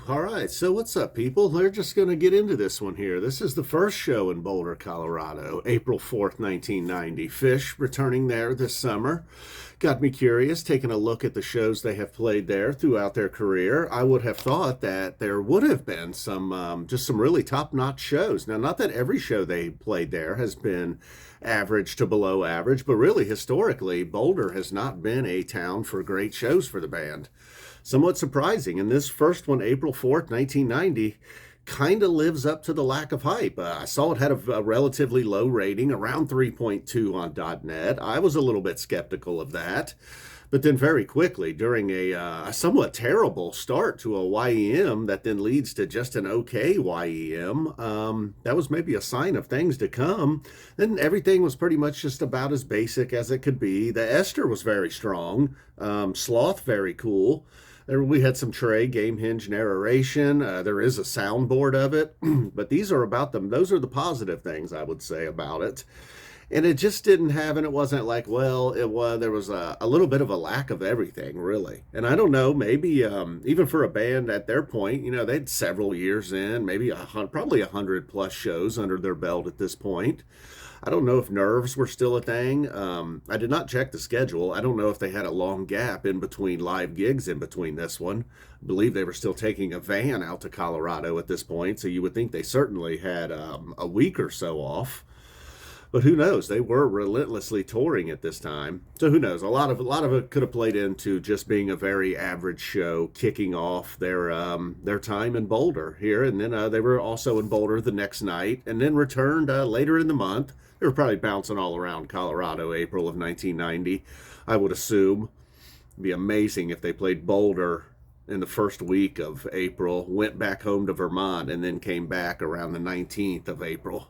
All right, so what's up, people? We're just going to get into this one here. This is the first show in Boulder, Colorado, April 4th, 1990. Phish returning there this summer. Got me curious, taking a look at the shows they have played there throughout their career. I would have thought that there would have been just some really top-notch shows. Now, not that every show they played there has been average to below average, but really, historically, Boulder has not been a town for great shows for the band. Somewhat surprising. And this first one, April 4th, 1990, kind of lives up to the lack of hype. I saw it had a relatively low rating, around 3.2 on .net. I was a little bit skeptical of that. But then very quickly, during a somewhat terrible start to a YEM that then leads to just an okay YEM, that was maybe a sign of things to come. Then everything was pretty much just about as basic as it could be. The Esther was very strong. Sloth, very cool. There, we had some Trey game hinge narration. There is a soundboard of it, but these are about them. Those are the positive things I would say about it. And it just didn't have, and it wasn't like, well, it was, there was a little bit of a lack of everything, really. And I don't know, maybe even for a band at their point, you know, they'd several years in, maybe probably 100 plus shows under their belt at this point. I don't know if nerves were still a thing. I did not check the schedule. I don't know if they had a long gap in between live gigs in between this one. I believe they were still taking a van out to Colorado at this point, so you would think they certainly had a week or so off. But who knows? They were relentlessly touring at this time. So who knows? A lot of it could have played into just being a very average show, kicking off their time in Boulder here. And then they were also in Boulder the next night and then returned later in the month. They were probably bouncing all around Colorado, April of 1990, I would assume. It'd be amazing if they played Boulder in the first week of April, went back home to Vermont, and then came back around the 19th of April.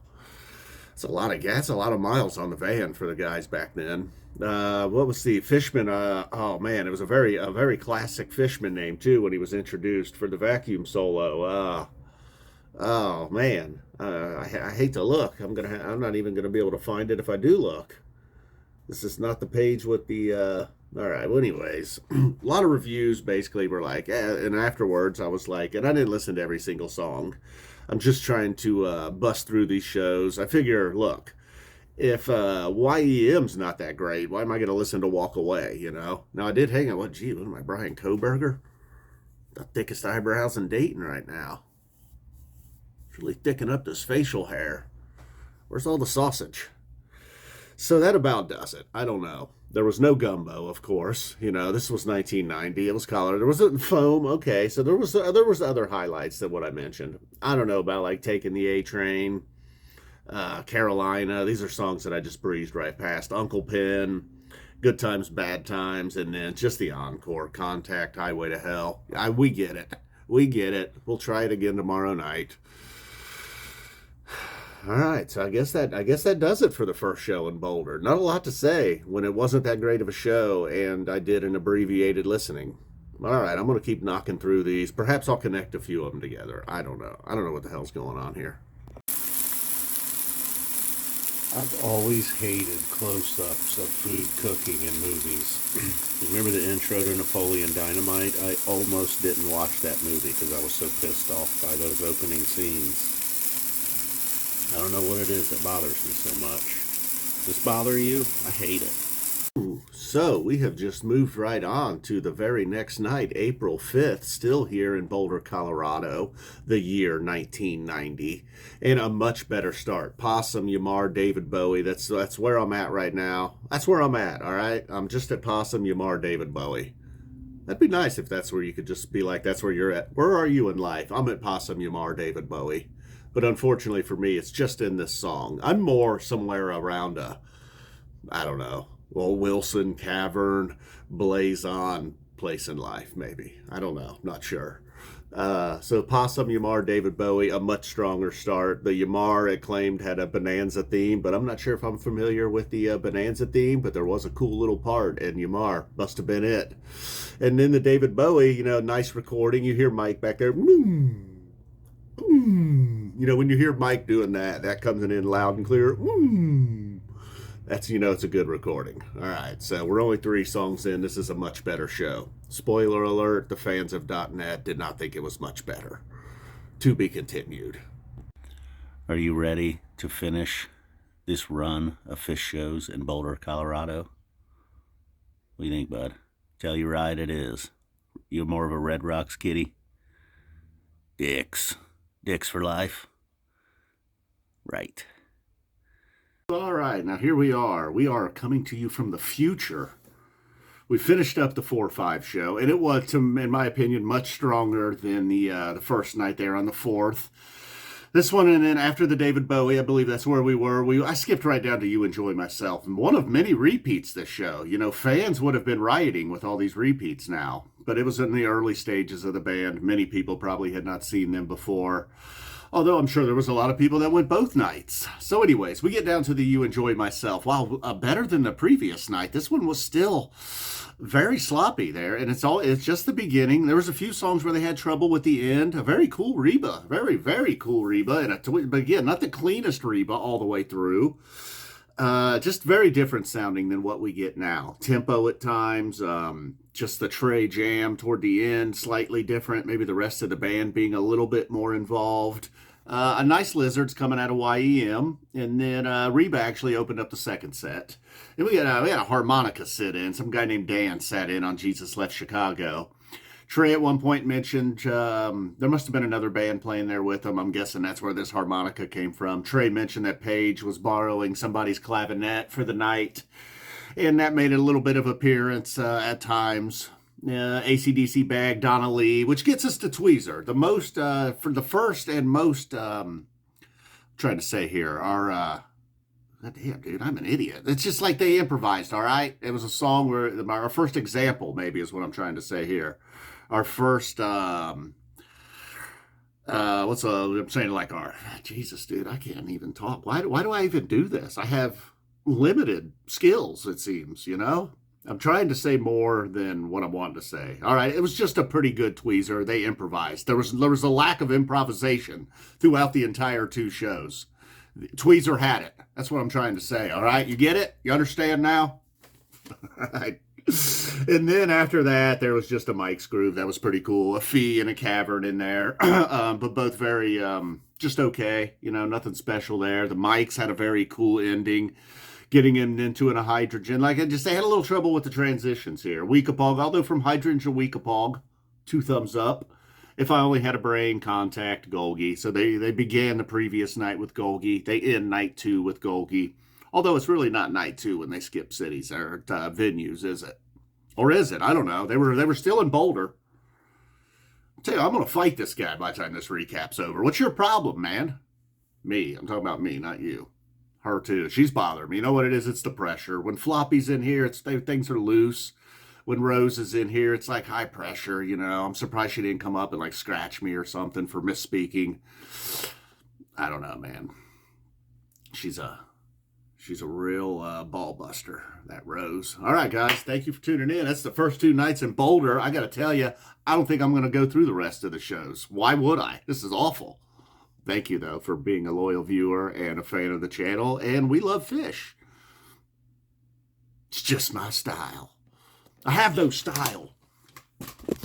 It's a lot of gas, a lot of miles on the van for the guys back then. What was the Fishman? Oh man, it was a very classic Fishman name too when he was introduced for the vacuum solo. Oh man, I hate to look. I'm not even gonna be able to find it if I do look. This is not the page with the. All right. Well, anyways, a lot of reviews basically were like, and afterwards I was like, and I didn't listen to every single song. I'm just trying to bust through these shows. I figure, look, if YEM's not that great, why am I going to listen to Walk Away, you know? Now, I did hang on. What am I, Brian Koberger? The thickest eyebrows in Dayton right now. It's really thickening up this facial hair. Where's all the sausage? So that about does it. I don't know. There was no gumbo, of course. You know, this was 1990. It was color. There was a foam. Okay, so there was other highlights than what I mentioned. I don't know about like Taking the A Train, Carolina. These are songs that I just breezed right past. Uncle Pen, Good Times, Bad Times, and then just the encore, Contact, Highway to Hell. We get it. We get it. We'll try it again tomorrow night. All right, so I guess that does it for the first show in Boulder. Not a lot to say when it wasn't that great of a show, and I did an abbreviated listening. All right, I'm going to keep knocking through these. Perhaps I'll connect a few of them together. I don't know. I don't know what the hell's going on here. I've always hated close-ups of food cooking in movies. Remember the intro to Napoleon Dynamite? I almost didn't watch that movie because I was so pissed off by those opening scenes. I don't know what it is that bothers me so much. Does this bother you? I hate it. So we have just moved right on to the very next night, April 5th, still here in Boulder, Colorado, the year 1990, and a much better start. Possum, Yamar, David Bowie, that's where I'm at right now. That's where I'm at, all right? I'm just at Possum, Yamar, David Bowie. That'd be nice if that's where you could just be like, that's where you're at. Where are you in life? I'm at Possum, Yamar, David Bowie. But unfortunately for me, it's just in this song. I'm more somewhere around I don't know, well, Wilson, Cavern, Blazon, place in life, maybe. I don't know, not sure. So Possum, Yamar, David Bowie, a much stronger start. The Yamar, it claimed, had a Bonanza theme, but I'm not sure if I'm familiar with the Bonanza theme, but there was a cool little part, and Yamar must have been it. And then the David Bowie, you know, nice recording. You hear Mike back there, you know, when you hear Mike doing that, that comes in loud and clear. That's, it's a good recording. All right, so we're only 3 songs in. This is a much better show. Spoiler alert, the fans of .net did not think it was much better. To be continued. Are you ready to finish this run of Phish shows in Boulder, Colorado? What do you think, bud? Tell you right, it is. You're more of a Red Rocks kitty? Dicks. Dicks for life? Right. All right, now here we are. We are coming to you from the future. We finished up the 4-5 show, and it was, in my opinion, much stronger than the first night there on the 4th. This one, and then after the David Bowie, I believe that's where we were. I skipped right down to You Enjoy Myself. And one of many repeats this show. Fans would have been rioting with all these repeats now. But it was in the early stages of the band. Many people probably had not seen them before. Although I'm sure there was a lot of people that went both nights. So anyways, we get down to the You Enjoy Myself. Wow, better than the previous night. This one was still very sloppy there, and it's just the beginning. There was a few songs where they had trouble with the end. A very cool Reba, very cool Reba, but again, not the cleanest Reba all the way through. Just very different sounding than what we get now. Tempo at times, just the Trey jam toward the end, slightly different. Maybe the rest of the band being a little bit more involved. A nice Lizards coming out of YEM, and then Reba actually opened up the second set. And we had a harmonica sit-in. Some guy named Dan sat in on Jesus Left Chicago. Trey at one point mentioned there must have been another band playing there with him. I'm guessing that's where this harmonica came from. Trey mentioned that Paige was borrowing somebody's clavinet for the night, and that made it a little bit of appearance at times. AC/DC bag, Donna Lee, which gets us to Tweezer. The most, for the first and most, trying to say here, damn, dude, I'm an idiot. It's just like they improvised, all right? It was a song where, our first example, maybe, is what I'm trying to say here. Our first, I'm saying, like, Jesus, dude, I can't even talk. Why do I even do this? I have limited skills, it seems, I'm trying to say more than what I wanted to say. All right, it was just a pretty good tweezer. They improvised. There was a lack of improvisation throughout the entire 2 shows. Tweezer had it. That's what I'm trying to say. All right, you get it? You understand now? All right. And then after that, there was just a Mike's Groove. That was pretty cool. A Fee and a Cavern in there, but both very just okay. Nothing special there. The Mikes had a very cool ending, getting him into a hydrogen. They had a little trouble with the transitions here. Weekapog, although from hydrogen to Weekapog, 2 thumbs up. If I Only Had a Brain, Contact, Golgi. So they began the previous night with Golgi. They end night 2 with Golgi. Although it's really not night 2 when they skip cities or venues, is it? Or is it? I don't know. They were still in Boulder. I'll tell you, I'm going to fight this guy by the time this recap's over. What's your problem, man? Me. I'm talking about me, not you. Her too. She's bothering me. You know what it is? It's the pressure. When Floppy's in here, things are loose. When Rose is in here, it's like high pressure, I'm surprised she didn't come up and scratch me or something for misspeaking. I don't know, man. She's a real ball buster, that Rose. All right, guys, thank you for tuning in. That's the first 2 nights in Boulder. I got to tell you, I don't think I'm going to go through the rest of the shows. Why would I? This is awful. Thank you, though, for being a loyal viewer and a fan of the channel. And we love Phish. It's just my style. I have no style.